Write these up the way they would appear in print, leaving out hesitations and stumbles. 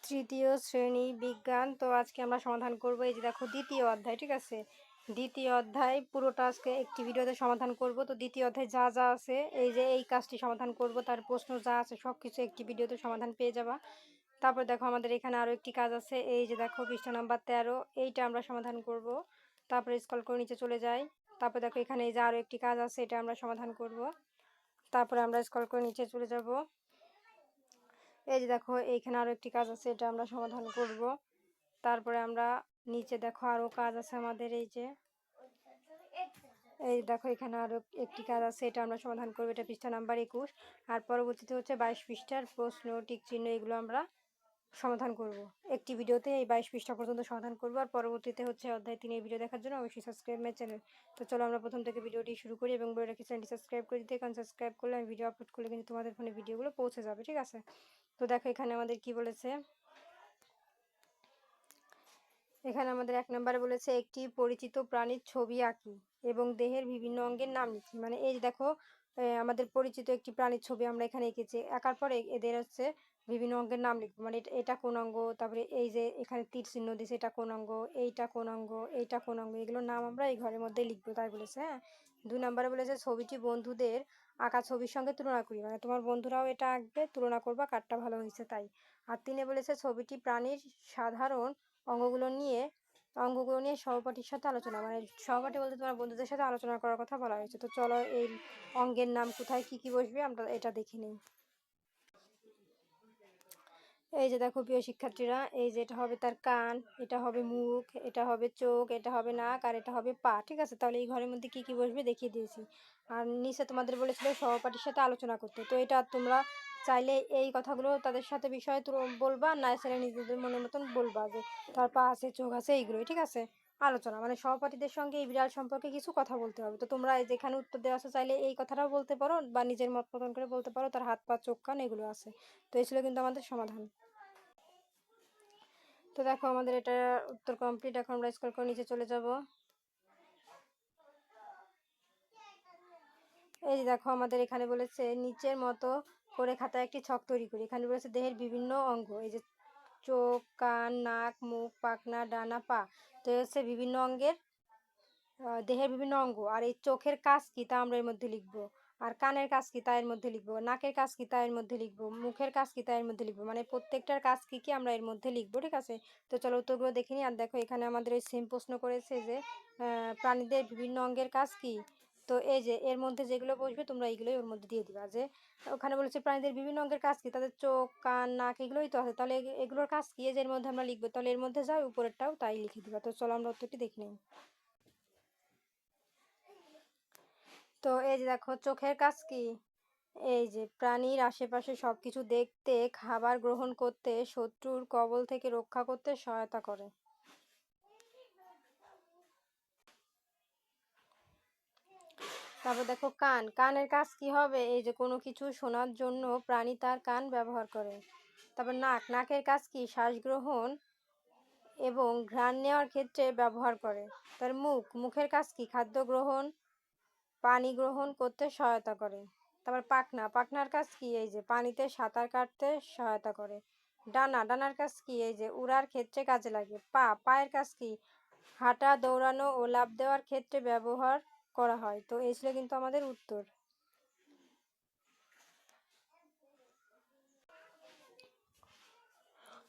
তৃতীয় শ্রেণী বিজ্ঞান। তো আজকে আমরা সমাধান করব এই যে দেখো দ্বিতীয় অধ্যায়, ঠিক আছে। দ্বিতীয় অধ্যায় পুরোটা আজকে একটি ভিডিওতে সমাধান করব। তো দ্বিতীয় অধ্যায় যা যা আছে এই যে এই কাজটি সমাধান করব, তার প্রশ্ন যা আছে সব কিছু একটি ভিডিওতে সমাধান পেয়ে যাবা। তারপর দেখো আমাদের এখানে আরও একটি কাজ আছে, এই যে দেখো পৃষ্ঠা নাম্বার 13, এইটা আমরা সমাধান করব। তারপরে স্ক্রল করে নিচে চলে যাই। তারপর দেখো এখানে এই যে আরও একটি কাজ আছে, এটা আমরা সমাধান করব। তারপরে আমরা স্ক্রল করে নিচে চলে যাব। এই যে দেখো এইখানে আরও একটি কাজ আছে, এটা আমরা সমাধান করব। তারপরে আমরা নিচে দেখো আরও কাজ আছে আমাদের, এই দেখো এখানে আরও একটি কাজ আছে, এটা আমরা সমাধান করবো। এটা পৃষ্ঠা নাম্বার 21। আর পরবর্তীতে হচ্ছে 22 পৃষ্ঠার প্রশ্ন, টিক চিহ্ন, এগুলো আমরা সমাধান করব। একটি ভিডিওতে এই 22 পৃষ্ঠা পর্যন্ত সমাধান করব। আর পরবর্তীতে হচ্ছে অধ্যায় 3 এই ভিডিও দেখার জন্য অবশ্যই সাবস্ক্রাইব মাই চ্যানেল। তো চলো আমরা প্রথম থেকে ভিডিওটি শুরু করি এবং বলে রাখি চ্যানেলটি সাবস্ক্রাইব করে দিতে, কারণ সাবস্ক্রাইব করলে আমি ভিডিও আপলোড করলে কিন্তু তোমাদের ফোনে ভিডিওগুলো পৌঁছে যাবে, ঠিক আছে। তো দেখো এখানে আমাদের কি বলেছে, এখানে আমাদের 1 নম্বরে বলেছে একটি পরিচিত প্রাণীর ছবি আঁকি এবং দেহের বিভিন্ন অঙ্গের নাম লিখি। মানে এই দেখো আমাদের পরিচিত একটি প্রাণীর ছবি আমরা এখানে এঁকেছি, আঁকার পরে এদের হচ্ছে বিভিন্ন অঙ্গের নাম লিখবো। মানে এটা কোন অঙ্গ, তারপরে এই যে এখানে তীর চিহ্ন দিয়েছে এটা কোন অঙ্গ, এইটা কোন অঙ্গ, এইটা কোন অঙ্গ, এগুলোর নাম আমরা এই ঘরের মধ্যে লিখবো, তাই বলেছে। হ্যাঁ, 2 নম্বরে বলেছে ছবিটি বন্ধুদের আঁকা ছবির সঙ্গে তুলনা করি। মানে তোমার বন্ধুরাও এটা আঁকবে, তুলনা করবা কারটা ভালো হয়েছে তাই। আর 3-এ বলেছে ছবিটি প্রাণীর সাধারণ অঙ্গগুলো নিয়ে সহপাঠীর সাথে আলোচনা। মানে সহপাঠী বলতে তোমার বন্ধুদের সাথে আলোচনা করার কথা বলা হয়েছে। তো চলো এই অঙ্গের নাম কোথায় কি কি বসবে আমরা এটা দেখে নিই। এই যে দেখো প্রিয় শিক্ষার্থীরা, এই যে এটা হবে তার কান, এটা হবে মুখ, এটা হবে চোখ, এটা হবে নাক, আর এটা হবে পা, ঠিক আছে। তাহলে এই ঘরের মধ্যে কি কি বসবে দেখিয়ে দিয়েছি। আর নিচে তোমাদের বলেছিল সহপাঠীর সাথে আলোচনা করতে। তো এটা তোমরা চাইলে এই কথাগুলো তাদের সাথে বিষয়ে বলবা, না চাইলে নিজেদের মনের মতন বলবা যে তার পা আছে, চোখ আছে, এইগুলোই, ঠিক আছে। আলোচনা মানে সহপাঠীদের সঙ্গে এই বিড়াল সম্পর্কে কিছু কথা বলতে হবে। তো তোমরা যেখানে উত্তর দেওয়া আছে চাইলে এই কথাটাও বলতে পারো বা নিজের মত মতন করে বলতে পারো, তার হাত পা চোখ কান এগুলো আছে। তো এই ছিল কিন্তু আমাদের সমাধান। তো দেখো আমাদের এটা উত্তর কমপ্লিট। এখন আমরা স্ক্রল করে নিচে চলে যাব। এই যে দেখো আমাদের এখানে বলেছে নিচের মতো করে খাতায় একটি ছক তৈরি করি। এখানে বলেছে দেহের বিভিন্ন অঙ্গ, এই যে চোখ, কান, নাক, মুখ, পাখনা, ডানা, পা। তো হচ্ছে বিভিন্ন অঙ্গের দেহের বিভিন্ন অঙ্গ। আর এই চোখের কাজ কি তা আমরা এর মধ্যে লিখবো, আর কানের কাজ কি তা এর মধ্যে লিখবো, নাকের কাজ কি তা এর মধ্যে লিখবো, মুখের কাজ কি তা এর মধ্যে লিখবো। মানে প্রত্যেকটার কাজ কি কি আমরা এর মধ্যে লিখবো, ঠিক আছে। তো চলো উত্তরগুলো দেখে নিই। আর দেখো এখানে আমাদের এই সেম প্রশ্ন করেছে যে প্রাণীদের বিভিন্ন অঙ্গের কাজ কি। তো এই যে এর মধ্যে যেগুলো বসবে তোমরা এইগুলোই ওর মধ্যে দিয়ে দিবা। যে ওখানে বলেছে প্রাণীদের বিভিন্ন অঙ্গের কাজ কি, তাদের চোখ, কান, নাক এগুলোই তো আছে, তাহলে এগুলোর কাজ কি এই যে এর মধ্যে আমরা লিখবো, তাহলে এর মধ্যে যাও উপরেরটাও তাই লিখে দিবা। তো চলো আমরা উত্তরটি দেখে নিই। তো এই যে দেখো চোখের কাজ কি, এই যে প্রাণীর আশেপাশে সবকিছু দেখতে, খাবার গ্রহণ করতে, শত্রুর কবল থেকে রক্ষা করতে সহায়তা করে। তারপর দেখো কান, কানের কাজ কি হবে, এই যে কোনো কিছু শোনার জন্য প্রাণী তার কান ব্যবহার করে। তারপর নাক, নাকের কাজ কি শ্বাস গ্রহণ এবং ঘ্রাণ নেওয়ার ক্ষেত্রে ব্যবহার করে। তার মুখ, মুখের কাজ কি খাদ্য গ্রহণ, পানি গ্রহণ করতে সহায়তা করে। তারপর পাখনা, পাখনার কাজ কি এই যে পানিতে সাঁতার কাটতে সহায়তা করে। ডানা, ডানার কাজ কি এই যে উড়ার ক্ষেত্রে কাজে লাগে। পা, পায়ের কাজ কি হাঁটা, দৌড়ানো ও লাফ দেওয়ার ক্ষেত্রে ব্যবহার করা হয়। তো এই ছিল কিন্তু আমাদের উত্তর।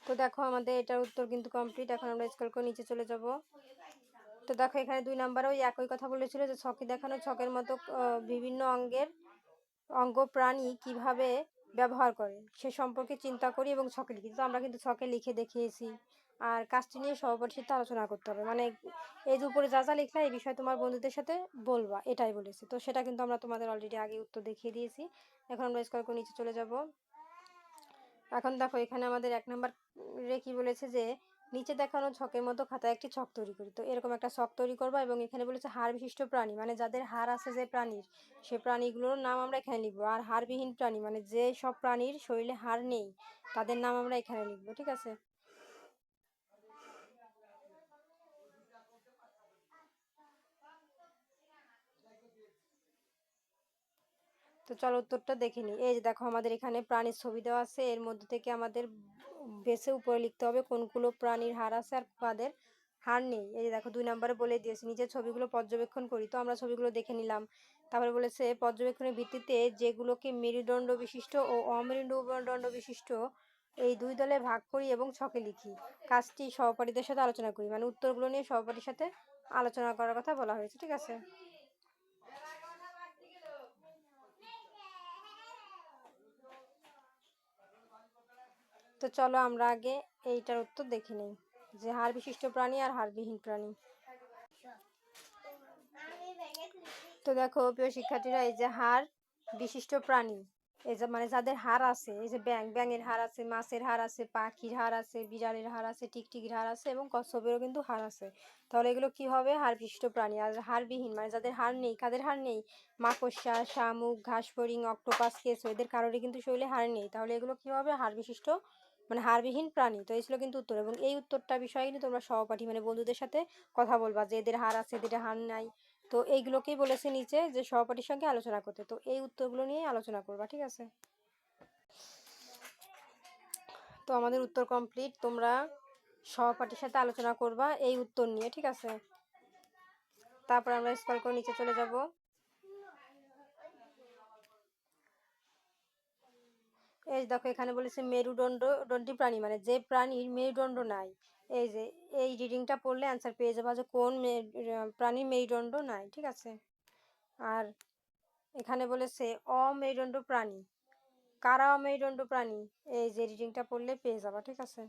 তো দেখো আমাদের এটার উত্তর কিন্তু কমপ্লিট। এখন আমরা স্ক্রল করে নিচে চলে যাব। তো দেখো এখানে 2 নম্বরে ওই একই কথা বলেছিল যে ছকে দেখানো ছকের মতো বিভিন্ন অঙ্গ প্রাণী কিভাবে ব্যবহার করে সে সম্পর্কে চিন্তা করি এবং ছকে লিখি। তো আমরা কিন্তু ছকে লিখে দেখিয়েছি। আর কাজটি নিয়ে সহপাঠীর সাথে আলোচনা করতে হবে। মানে এই যে উপরে যা যা লিখলে এই বিষয়ে তোমার বন্ধুদের সাথে বলবা, এটাই বলেছি। তো সেটা কিন্তু আমরা তোমাদের অলরেডি আগে উত্তর দেখিয়ে দিয়েছি। এখন আমরা স্ক্রল করে নিচে চলে যাব। এখন দেখো এখানে আমাদের 1 নম্বরে কি বলেছে যে নিচে দেখানো ছকের মতো খাতায় একটি ছক তৈরি করি। তো এরকম একটা ছক তৈরি করবা এবং এখানে বলেছে হাড় বিশিষ্ট প্রাণী, মানে যাদের হাড় আছে যে প্রাণীর, সে প্রাণীগুলোর নাম আমরা এখানে লিখবো। আর হাড়বিহীন প্রাণী মানে যে সব প্রাণীর শরীরে হাড় নেই তাদের নাম আমরা এখানে লিখবো, ঠিক আছে। তো চলো উত্তরটা দেখে নিই। এই যে দেখো আমাদের এখানে প্রাণীর ছবি দেওয়া আছে, এর মধ্যে থেকে আমাদের বেছে উপরে লিখতে হবে কোনগুলো প্রাণীর হাড় আছে আর কাদের হাড় নেই। এই দেখো 2 নম্বরে বলে দিয়েছে নিচের ছবিগুলো পর্যবেক্ষণ করি। তো আমরা ছবিগুলো দেখে নিলাম। তারপরে বলেছে পর্যবেক্ষণের ভিত্তিতে যেগুলোকে মেরুদণ্ড বিশিষ্ট ও অমেরুদণ্ড বিশিষ্ট এই 2 দলে ভাগ করি এবং ছকে লিখি। কাজটি সহপাঠীদের সাথে আলোচনা করি। মানে উত্তরগুলো নিয়ে সহপাঠীর সাথে আলোচনা করার কথা বলা হয়েছে, ঠিক আছে। তো চলো আমরা আগে এইটার উত্তর দেখে নেই যে হাড় বিশিষ্ট প্রাণী আর হাড়বিহীন প্রাণী। তো দেখো প্রিয় শিক্ষার্থীরা, এই যে হাড় বিশিষ্ট প্রাণী, এই যে মানে যাদের হাড় আছে, এই যে ব্যাঙের হাড় আছে, মাছের হাড় আছে, পাখির হাড় আছে, বিড়ালের হাড় আছে, টিকটিকির হাড় আছে এবং কচ্ছপেরও কিন্তু হাড় আছে। তাহলে এগুলো কি হবে? হাড় বিশিষ্ট প্রাণী। আর হাড়বিহীন মানে যাদের হাড় নেই, কাদের হাড় নেই? মাকড়সা, শামুক, ঘাসফড়িং, অক্টোপাস, কেঁচো, এদের কারোরই কিন্তু শরীরে হাড় নেই। তাহলে এগুলো কি হবে? হাড় বিশিষ্ট মানে হাড়বিহীন প্রাণী। তো এই ছিল কিন্তু উত্তর, এবং এই উত্তরটা বিষয়ে কিন্তু তোমরা সহপাঠী মানে বন্ধুদের সাথে কথা বলবা যে এদের হাড় আছে, এদের হাড় নাই। তো এইগুলোকেই বলেছে নিচে যে সহপাঠীর সঙ্গে আলোচনা করতে। তো এই উত্তরগুলো নিয়ে আলোচনা করবা, ঠিক আছে। তো আমাদের উত্তর কমপ্লিট। তোমরা সহপাঠীর সাথে আলোচনা করবা এই উত্তর নিয়ে, ঠিক আছে। তারপর আমরা স্ক্রল করে নিচে চলে যাব। এই দেখো এখানে বলেছে মেরুদণ্ডী প্রাণী মানে যে প্রাণীর মেরুদণ্ড নাই। এই যে এই রিডিংটা পড়লে অ্যান্সার পেয়ে যাবা যে কোন প্রাণীর মেরুদণ্ড নাই, ঠিক আছে। আর এখানে বলেছে অমেরুদণ্ড প্রাণী, কারা অমেরুদণ্ড প্রাণী, এই যে রিডিংটা পড়লে পেয়ে যাবা, ঠিক আছে।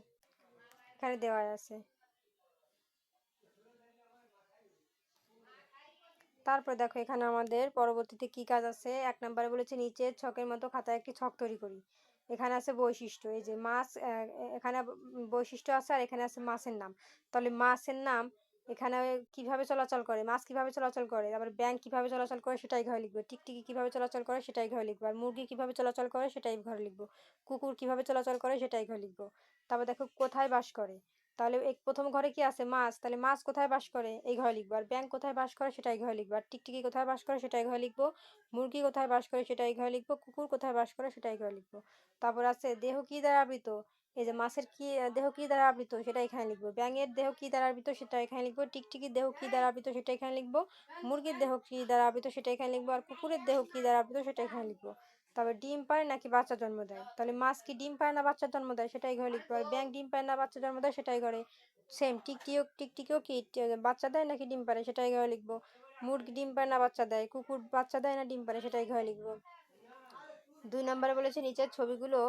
এখানে দেওয়া আছে। তারপর দেখো এখানে আমাদের পরবর্তীতে কি কাজ আছে। 1 নম্বরে বলেছে নিচের ছকের মতো খাতায় একটি ছক তৈরি করি। এখানে আছে বৈশিষ্ট্য, এই যে মাছ, এখানে বৈশিষ্ট্য আছে আর এখানে আছে মাছের নাম। তাহলে মাছের নাম এখানে কিভাবে চলাচল করে, মাছ কিভাবে চলাচল করে, আবার ব্যাঙ কিভাবে চলাচল করে সেটাই ঘরে লিখবো, টিকটিকি কিভাবে চলাচল করে সেটাই ঘরে লিখবো, আর মুরগি কিভাবে চলাচল করে সেটাই ঘরে লিখবো, কুকুর কিভাবে চলাচল করে সেটাই ঘরে লিখবো। তারপর দেখো কোথায় বাস করে, তাহলে এই প্রথম ঘরে কি আছে? মাছ। তাহলে মাছ কোথায় বাস করে? এই ঘরে লিখবো। আর ব্যাঙ কোথায় বাস করে সেটাই ঘরে লিখবো। আর টিকটিকি কোথায় বাস করে সেটাই ঘরে লিখবো। মুরগি কোথায় বাস করে সেটাই ঘরে লিখবো। কুকুর কোথায় বাস করে সেটাই ঘরে লিখবো। তারপর আছে দেহ কি দ্বারা আবৃত, এই যে মাছের কি দেহ কি দ্বারা আবৃত সেটা এখানে লিখবো। ব্যাঙের দেহ কি দ্বারা আবৃত সেটা এখানে লিখবো। টিকটিকির দেহ কি দ্বারা আবৃত সেটা এখানে লিখবো। মুরগির দেহ কি দ্বারা আবৃত সেটা এখানে লিখবো। আর কুকুরের দেহ কি দ্বারা আবৃত সেটা এখানে লিখবো। তবে ডিম পারে নাকি বাচ্চা জন্ম দেয়, তাহলে মাছ কি ডিম পারে না বাচ্চা জন্ম দেয় সেটাই ঘরে লিখবো। আর ব্যাঙ ডিম পারে না বাচ্চা জন্ম দেয় সেটাই ঘরে। সেম টিকটিকিও কি বাচ্চা দেয় নাকি ডিম পারে সেটাই ঘরে লিখবো। মুরগি ডিম পারে না বাচ্চা দেয়, কুকুর বাচ্চা দেয় না ডিম পারে সেটাই ঘরে লিখবো। 2 নম্বরে বলেছে নিচের ছবিগুলো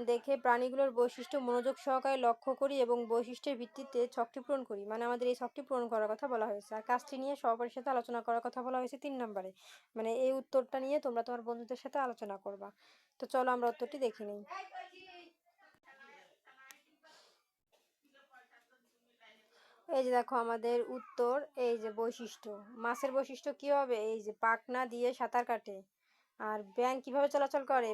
দেখে প্রাণীগুলোর বৈশিষ্ট্য মনোযোগ সহকারে লক্ষ্য করি এবং বৈশিষ্ট্যের ভিত্তিতে ছকটি পূরণ করি। মানে আমাদের এই ছকটি পূরণ করার কথা বলা হয়েছে। আর কাজটি নিয়ে সহপাঠীর সাথে আলোচনা করার কথা বলা হয়েছে 3 নম্বরে। মানে এই উত্তরটা নিয়ে তোমরা তোমার বন্ধুদের সাথে আলোচনা করবা। তো চলো আমরা উত্তরটি দেখে নিই। এই যে দেখো আমাদের উত্তর, এই যে বৈশিষ্ট্য, মাছের বৈশিষ্ট্য কি হবে? এই যে পাখনা দিয়ে সাঁতার কাটে। আর ব্যাঙ কিভাবে চলাচল করে?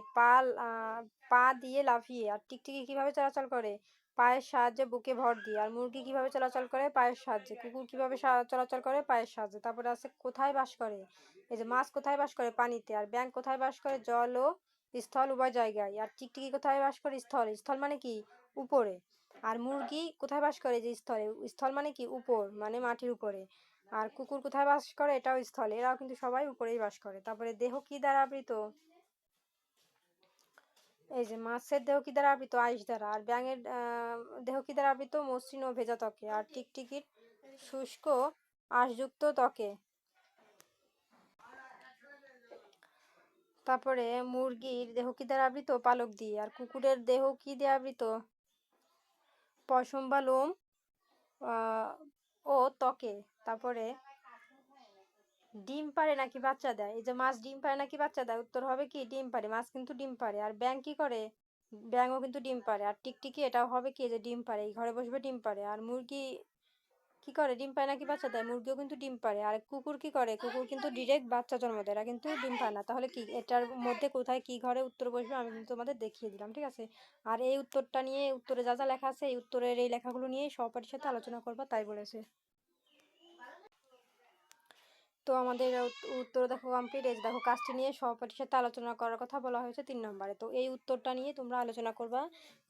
পা দিয়ে লাফিয়ে। আর টিকটিকি কিভাবে চলাচল করে? পায়ের সাহায্যে বুকে ভর দিয়ে। আর মুরগি কিভাবে চলাচল করে? পায়ের সাহায্যে। কুকুর কিভাবে চলাচল করে? পায়ের সাহায্যে। তারপরে আছে কোথায় বাস করে, এই যে মাছ কোথায় বাস করে? পানিতে। আর ব্যাঙ কোথায় বাস করে? জল ও স্থল উভয় জায়গায়। আর টিকটিকি কোথায় বাস করে? স্থলে। স্থল মানে কি? উপরে। আর মুরগি কোথায় বাস করে? যে স্থলে। স্থল মানে কি? উপর, মানে মাটির উপরে। আর কুকুর কোথায় বাস করে? এটাও স্থলে। এরাও কিন্তু সবাই উপরেই বাস করে। তারপরে দেহ কি দ্বারা আবৃত, এই যে মাছের দেহ কি দ্বারা আবৃত? আইস দ্বারা। আর ব্যাঙের দেহ কি দ্বারা আবৃত? মসৃণ ও ভেজা ত্বকে। আর টিকটিকির শুষ্ক আঁশযুক্ত ত্বকে। তারপরে মুরগির দেহ কি দ্বারা আবৃত? পালক দিয়ে। আর কুকুরের দেহ কি দিয়ে আবৃত? পশম বা লোম ও ত্বকে। তারপরে ডিম পারে নাকি বাচ্চা দেয়, এই যে মাছ ডিম পারে নাকি বাচ্চা দেয়, উত্তর হবে কি? ডিম পারে। মাছ কিন্তু ডিম পারে। আর ব্যাঙ কি করে? ব্যাঙও কিন্তু ডিম পারে। আর টিকটিকি এটাও হবে কি? যে ডিম পারে, এই ঘরে বসবে ডিম পারে। আর মুরগি কি করে? ডিম পারে নাকি বাচ্চা দেয়, মুরগিও কিন্তু ডিম পারে। আর কুকুর কি করে? কুকুর কিন্তু ডিরেক্ট বাচ্চা জন্ম দেয়, এরা কিন্তু ডিম পায় না। তাহলে কি এটার মধ্যে কোথায় কি ঘরে উত্তর বসবে আমি কিন্তু তোমাদের দেখিয়ে দিলাম, ঠিক আছে। আর এই উত্তরটা নিয়ে উত্তরে যা যা লেখা আছে এই উত্তরের এই লেখাগুলো নিয়েই সহপাঠীর সাথে আলোচনা করবা তাই বলেছে। তো আমাদের উত্তর দেখো কমপ্লিট। এই যে দেখো কাজটি নিয়ে সহপাঠীর সাথে আলোচনা করার কথা বলা হয়েছে 3 নম্বরে। তো এই উত্তরটা নিয়ে তোমরা আলোচনা করবা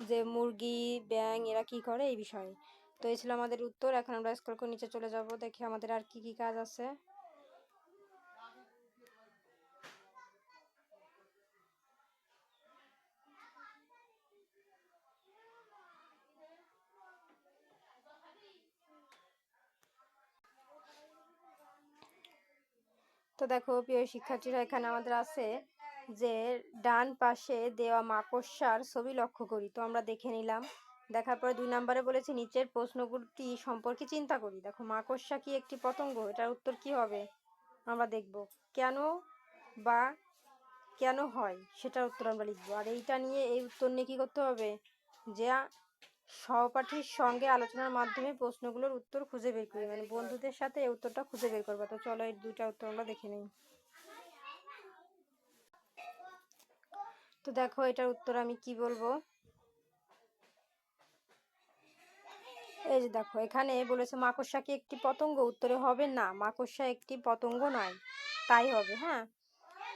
যে মুরগি, ব্যাঙ এরা কি করে এই বিষয়ে। তো এই ছিল আমাদের উত্তর। এখন আমরা স্ক্রল করে নিচে চলে যাব, দেখি আমাদের আর কি কি কাজ আছে। তো দেখো প্রিয় শিক্ষার্থীরা, এখানে আমাদের আছে যে ডান পাশে দেওয়া মাকড়সার ছবি লক্ষ্য করি। তো আমরা দেখে নিলাম। দেখার পরে 2 নম্বরে বলেছে নিচের প্রশ্নগুলি সম্পর্কে চিন্তা করি। দেখো মাকড়সা কি একটি পতঙ্গ? এটার উত্তর কি হবে আমরা দেখব। কেন বা কেন হয় সেটার উত্তর আমরা লিখবো। আর এইটা নিয়ে এই উত্তর নিয়ে কি করতে হবে, যে সহপাঠীর সঙ্গে আলোচনার মাধ্যমে প্রশ্নগুলোর উত্তর খুঁজে বের করি, মানে বন্ধুদের সাথে এই উত্তরটা খুঁজে বের করবো। তো চলো এই 2টা উত্তর আমরা দেখে নিই। তো দেখো এটার উত্তর আমি কি বলবো। এই যে দেখো এখানে বলেছে মাকড়সা কি একটি পতঙ্গ? উত্তরে হবে না, মাকড়সা একটি পতঙ্গ নয়, তাই হবে। হ্যাঁ,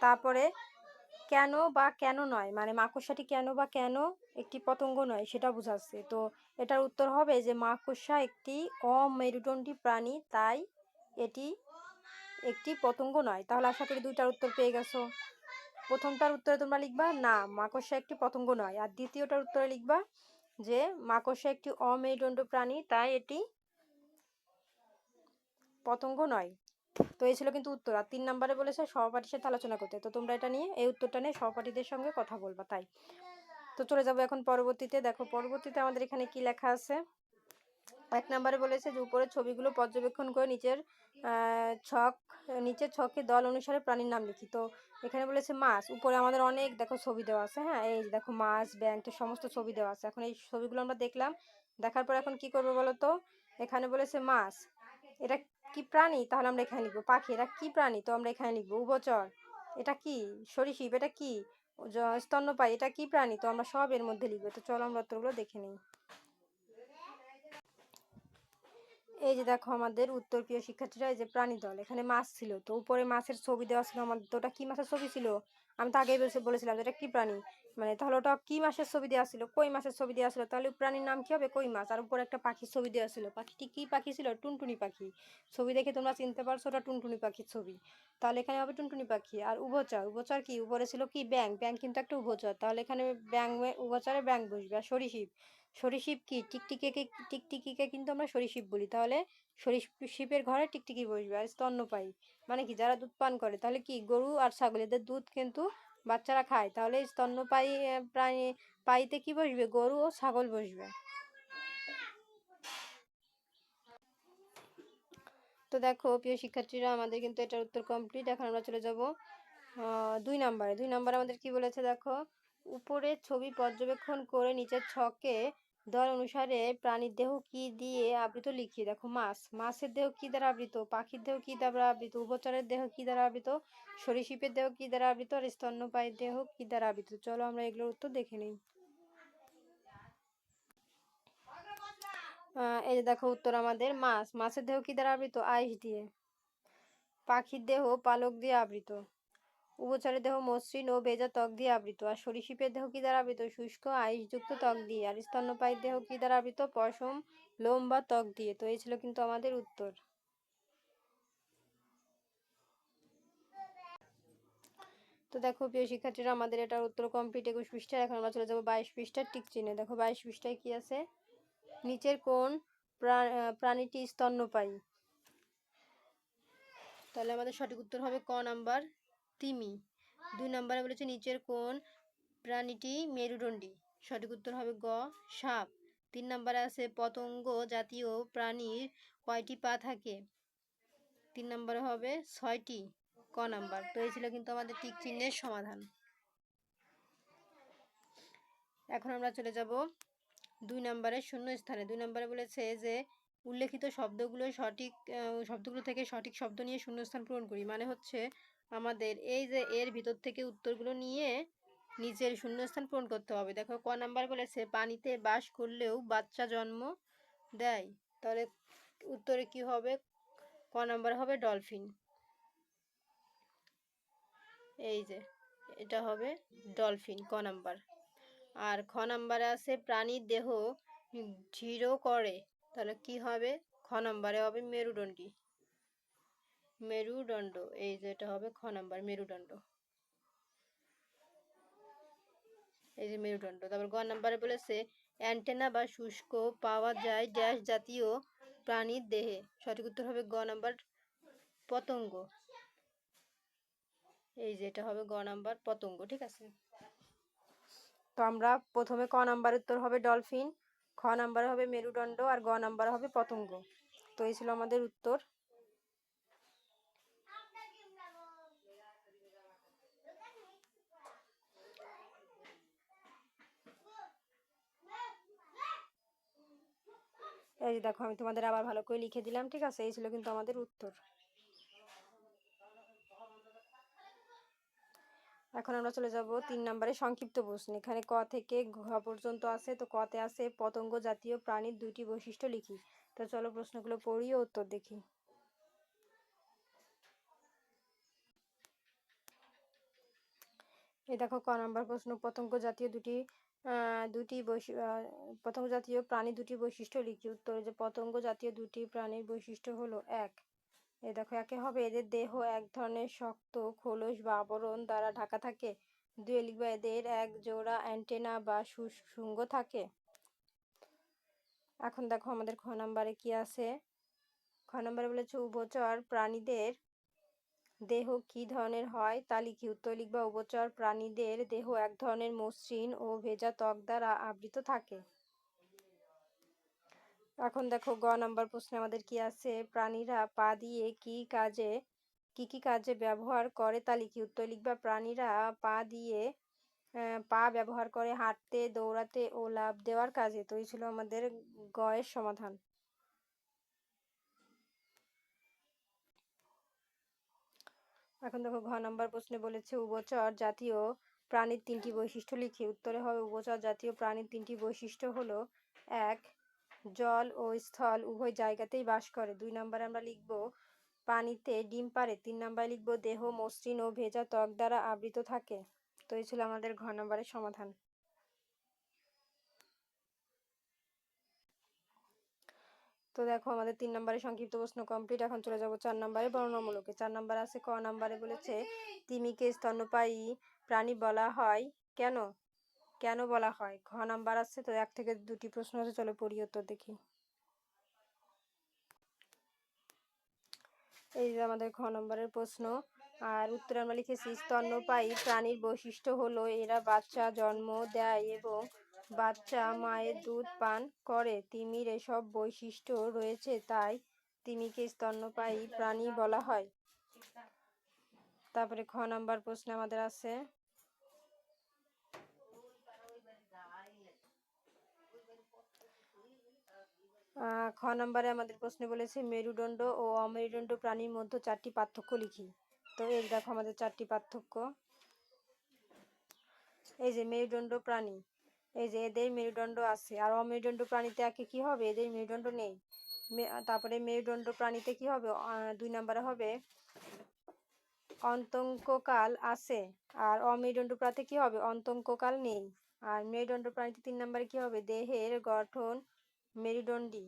তারপরে কেন বা কেন নয়, মানে মাকড়সাটি কেন বা কেন একটি পতঙ্গ নয় সেটা বোঝাচ্ছে। তো এটার উত্তর হবে যে মাকড়সা একটি অমেরুদণ্ডী প্রাণী, তাই এটি একটি পতঙ্গ নয়। তাহলে আশা করি 2টার উত্তর পেয়ে গেছো। প্রথমটার উত্তরে তোমরা লিখবা না মাকড়সা একটি পতঙ্গ নয়, আর দ্বিতীয়টার উত্তরে লিখবা যে মাকড়সা একটি অমেরুদণ্ড প্রাণী, তাই এটি পতঙ্গ নয়। তো এই ছিল কিন্তু উত্তর। আর 3 নম্বরে বলেছে সহপাঠীর সাথে আলোচনা করতে। তো তোমরা এটা নিয়ে এই উত্তরটা নিয়ে সহপাঠীদের সঙ্গে কথা বলবা। তাই তো চলে যাবো এখন পরবর্তীতে। দেখো পরবর্তীতে আমাদের এখানে কি লেখা আছে। 1 নম্বরে বলেছে যে উপরের ছবিগুলো পর্যবেক্ষণ করে নিচের ছকে দল অনুসারে প্রাণীর নাম লিখি। তো এখানে বলেছে মাছ। উপরে আমাদের অনেক দেখো ছবি দেওয়া আছে। হ্যাঁ, এই দেখো মাছ, ব্যাঙ, তো সমস্ত ছবি দেওয়া আছে। এখন এই ছবিগুলো আমরা দেখলাম, দেখার পর এখন কি করবো বলো তো। এখানে বলেছে মাছ, এটা কি প্রাণী? তাহলে আমরা এখানে লিখবো। পাখি, এটা কি প্রাণী? তো আমরা এখানে লিখবো। উভচর, এটা কি? সরীসৃপ, এটা কি? স্তন্যপায়ী, এটা কি প্রাণী? তো আমরা সব এর মধ্যে লিখবো। তো চলো আমরা উত্তরগুলো দেখে নিই। এই যে দেখো আমাদের উত্তর, প্রিয় শিক্ষার্থীরা, এই যে প্রাণী দল, এখানে মাছ ছিল। তো উপরে মাছের ছবি দেওয়া ছিল আমাদের। তো ওটা কি মাছের ছবি ছিল? আমি তো আগেই বলেছিলাম এটা কি প্রাণী, মানে তাহলে ওটা কি মাছের ছবি দেওয়া ছিল? কই মাছের ছবি দেওয়া ছিল। তাহলে প্রাণীর নাম কি হবে? কই মাছ। আর উপরে একটা পাখির ছবি দেওয়া ছিল। পাখিটি কি পাখি ছিল? টুনটুনি পাখি। ছবি দেখে তোমরা চিনতে পারছো ওটা টুনটুনি পাখির ছবি। তাহলে এখানে হবে টুনটুনি পাখি। আর উভচর, উভচর কি? উপরে ছিল কি? ব্যাঙ। ব্যাঙ কিন্তু একটা উভচর, তাহলে এখানে ব্যাঙ, উভচরে ব্যাঙ বসবে। আর সরীসৃপ, সরীসৃপ কি? টিকটিকিকে কিন্তু আমরা সরীসৃপ বলি, তাহলে সরীসৃপের ঘরে টিকটিকি বসবে। আর স্তন্যপায়ী মানে কি? যারা দুধ পান করে। তাহলে কি? গরু আর ছাগল, এদের দুধ কিন্তু বাচ্চারা খায়, তাহলে স্তন্যপায়ী প্রাণী পাইতে কি বসবে? গরু ও ছাগল বসবে। তো দেখো প্রিয় শিক্ষার্থীরা, আমাদের কিন্তু এটার উত্তর কমপ্লিট। এখন আমরা চলে যাব 2 নম্বরে। 2 নম্বরে আমাদের কি বলেছে দেখো, উপরের ছবি পর্যবেক্ষণ করে নিচের ছকে দল অনুসারে প্রাণীর দেহ কি দিয়ে আবৃত লিখি। দেখো মাছ, মাছের দেহ কি দ্বারা আবৃত? পাখির দেহ কি দ্বারা আবৃত? উভচরের দেহ কি দ্বারা আবৃত? সরীসৃপের দেহ কি দ্বারা আবৃত? আর স্তন্যপায়ীর দেহ কি দ্বারা আবৃত? চলো আমরা এগুলোর উত্তর দেখে নিই। এই যে দেখো উত্তর আমাদের মাছ, মাছের দেহ কি দ্বারা আবৃত? আইস দিয়ে। পাখির দেহ পালক দিয়ে আবৃত। উভচরের দেহ মসৃণ ও ভেজা ত্বক দিয়ে আবৃত। আর সরীসৃপের দেহ কি দ্বারা আবৃত? শুষ্ক আইসযুক্ত ত্বক দিয়ে। আর স্তন্যপায়ীর দেহ কি দ্বারা আবৃত? পশম, লোম বা ত্বক দিয়ে। তো এই ছিল কিন্তু আমাদের উত্তর। তো দেখো প্রিয় শিক্ষার্থীরা, আমাদের এটার উত্তর কমপ্লিট 21 পৃষ্ঠায়। এখন আমরা চলে যাবো 22 পৃষ্ঠার টিক চিহ্নে। দেখো 22 পৃষ্ঠায় কি আছে। নিচের কোন প্রাণীটি স্তন্যপায়ী? তাহলে আমাদের সঠিক উত্তর হবে ক নাম্বার, তিমি। 2 নম্বরে বলেছে নিচের কোন প্রাণীটি মেরুদণ্ডী? সঠিক উত্তর হবে গ, সাপ। 3 নম্বরে আছে পতঙ্গ জাতীয় প্রাণীর কয়টি পা থাকে? 3 নম্বরে হবে 6টি, ক নাম্বার। তো এই ছিল কিন্তু আমাদের টিক চিহ্নের সমাধান। এখন আমরা চলে যাব 2 নম্বরের শূন্য স্থানে। 2 নম্বরে বলেছে যে উল্লেখিত শব্দগুলো থেকে সঠিক শব্দ নিয়ে শূন্যস্থান পূরণ করি। মানে হচ্ছে আমাদের এই যে এর ভিতর থেকে উত্তরগুলো নিয়ে নিচের শূন্যস্থান পূরণ করতে হবে। দেখো ক নাম্বার বলেছে পানিতে বাস করলেও বাচ্চা জন্ম দেয়। তাহলে উত্তরে কি হবে? ক নাম্বার হবে ডলফিন। এই যে এটা হবে ডলফিন, ক নাম্বার। আর খ নাম্বারে আছে প্রাণীর দেহ ঝিরো করে, তাহলে কি হবে? খ নাম্বারে হবে মেরুদণ্ডী, মেরুদণ্ড। এই যে এটা হবে খ নাম্বার, মেরুদণ্ড। এই যে মেরুদণ্ড। তারপর গ নাম্বারে বলেছে অ্যান্টেনা বা শুষ্ক পাওয়া যায় ড্যাশ জাতীয় প্রাণীর দেহে। সঠিক উত্তর হবে গ নাম্বার, পতঙ্গ। এই যে এটা হবে গ নাম্বার, পতঙ্গ। ঠিক আছে, তো আমরা প্রথমে ক নাম্বার উত্তর হবে ডলফিন, খ নাম্বারে হবে মেরুদণ্ড, আর গ নাম্বারে হবে পতঙ্গ। তো এই ছিল আমাদের উত্তর। এই যে দেখো আমি তোমাদের আবার ভালো করে লিখে দিলাম। ঠিক আছে, এই ছিল কিন্তু আমাদের উত্তর। এখন আমরা চলে যাব 3 নম্বরে সংক্ষিপ্ত প্রশ্ন। এখানে ক থেকে ঘ পর্যন্ত আছে। তো কতে আছে পতঙ্গ জাতীয় প্রাণীর দুটি বৈশিষ্ট্য লিখি। তো চলো প্রশ্নগুলো পড়ি ও উত্তর দেখি। এই দেখো ক নম্বর প্রশ্ন, পতঙ্গ জাতীয় পতঙ্গ জাতীয় প্রাণীর দুটি বৈশিষ্ট্য লিখি। উত্তর যে পতঙ্গ জাতীয় দুটি প্রাণীর বৈশিষ্ট্য হলো, এক, এই দেখো একে হবে এদের দেহ এক ধরনের শক্ত খোলস বা আবরণ দ্বারা ঢাকা থাকে। দুই, লিখবা এদের এক জোড়া অ্যান্টেনা বা শুঙ্গ থাকে। এখন দেখো আমাদের খ নাম্বারে কি আছে। খ নাম্বারে বলেছে উভচর প্রাণীদের দেহ কি ধরনের হয় তা লিখি। উত্তর লিখবা উভচর প্রাণীদের দেহ এক ধরনের মসৃণ ও ভেজা ত্বক দ্বারা আবৃত থাকে। এখন দেখো গ নাম্বার প্রশ্নে আমাদের কি আছে, প্রাণীরা পা দিয়ে কি কি কাজে ব্যবহার করে তা লিখি। উত্তর লিখবা প্রাণীরা পা দিয়ে পা ব্যবহার করে হাঁটতে, দৌড়াতে ও লাফ দেওয়ার কাজে। তো এই ছিল আমাদের গ এর সমাধান। এখন দেখো ঘ নাম্বার প্রশ্নে বলেছে উভচর জাতীয় প্রাণীর তিনটি বৈশিষ্ট্য লিখি। উত্তরে হবে উভচর জাতীয় প্রাণীর তিনটি বৈশিষ্ট্য হলো, এক, জল ও স্থল উভয় জায়গাতেই বাস করে। দুই নম্বরে আমরা লিখব পানিতে ডিম পাড়ে। তিন নম্বরে লিখব দেহ মসৃণ ও ভেজা ত্বক দ্বারা আবৃত থাকে। তো এই ছিল আমাদের ঘ নম্বরের সমাধান। তো দেখো আমাদের 3 নম্বরে সংক্ষিপ্ত প্রশ্ন কমপ্লিট। এখন চলে যাব 4 নম্বরে বর্ণনামূলকে। 4 নম্বর আছে ক নম্বরে বলেছে তিমিকে স্তন্যপায়ী প্রাণী বলা হয় কেন? কেন বলা হয়? ঘ নাম্বার আছে। তো 1 থেকে 2টি প্রশ্ন আছে, চলো পড়ি উত্তর দেখি। এই যে আমাদের ঘ নম্বরের প্রশ্ন, আর উত্তরে আমরা লিখেছি স্তন্যপায়ী প্রাণীর বৈশিষ্ট্য হলো এরা বাচ্চা জন্ম দেয় এবং বাচ্চা মায়ের দুধ পান করে। তিমির এসব বৈশিষ্ট্য রয়েছে, তাই তিমিকে স্তন্যপায়ী প্রাণী বলা হয়। তারপরে খ নাম্বার প্রশ্ন আমাদের আছে খ নম্বরে আমাদের প্রশ্নে বলেছে মেরুদণ্ড ও অমেরুদণ্ড প্রাণীর মধ্যে 4টি পার্থক্য লিখি। তো এই দেখো আমাদের 4টি পার্থক্য। এই যে মেরুদণ্ড প্রাণী, এই যে এদের মেরুদণ্ড আছে, আর অমেরুদণ্ড প্রাণীতে একে কি হবে, এদের মেরুদণ্ড নেই। তারপরে মেরুদণ্ড প্রাণীতে কি হবে, 2 নম্বরে হবে অন্তংককাল আছে, আর অমেরুদণ্ড প্রাণীতে কি হবে, অন্তংককাল নেই। আর মেরুদণ্ড প্রাণীতে 3 নম্বরে কি হবে, দেহের গঠন মেরুদণ্ডী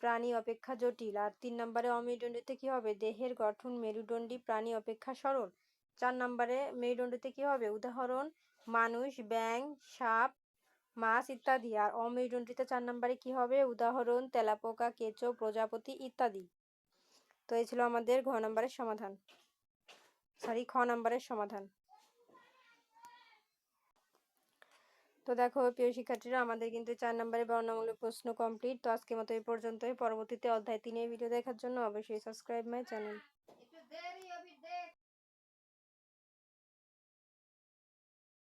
প্রাণী অপেক্ষা জটিল। আর 3 নম্বরে অমেরুদণ্ডীতে কি হবে, দেহের গঠন মেরুদণ্ডী প্রাণী অপেক্ষা সরল। 4 নম্বরে মেরুদণ্ডীতে কি হবে, উদাহরণ মানুষ, ব্যাঙ, সাপ, মাছ ইত্যাদি। আর অমেরুদণ্ডীতে 4 নম্বরে কি হবে, উদাহরণ তেলাপোকা, কেঁচো, প্রজাপতি ইত্যাদি। তো এই ছিল আমাদের খ নম্বরের সমাধান। তো দেখো প্রিয় শিক্ষার্থীরা, আমাদের কিন্তু 4 নম্বরের বর্ণনামূলক প্রশ্ন কমপ্লিট। তো আজকের মতো এই পর্যন্তই। পরবর্তীতে অধ্যায় 3 এর ভিডিও দেখার জন্য অবশ্যই সাবস্ক্রাইব মাই চ্যানেল।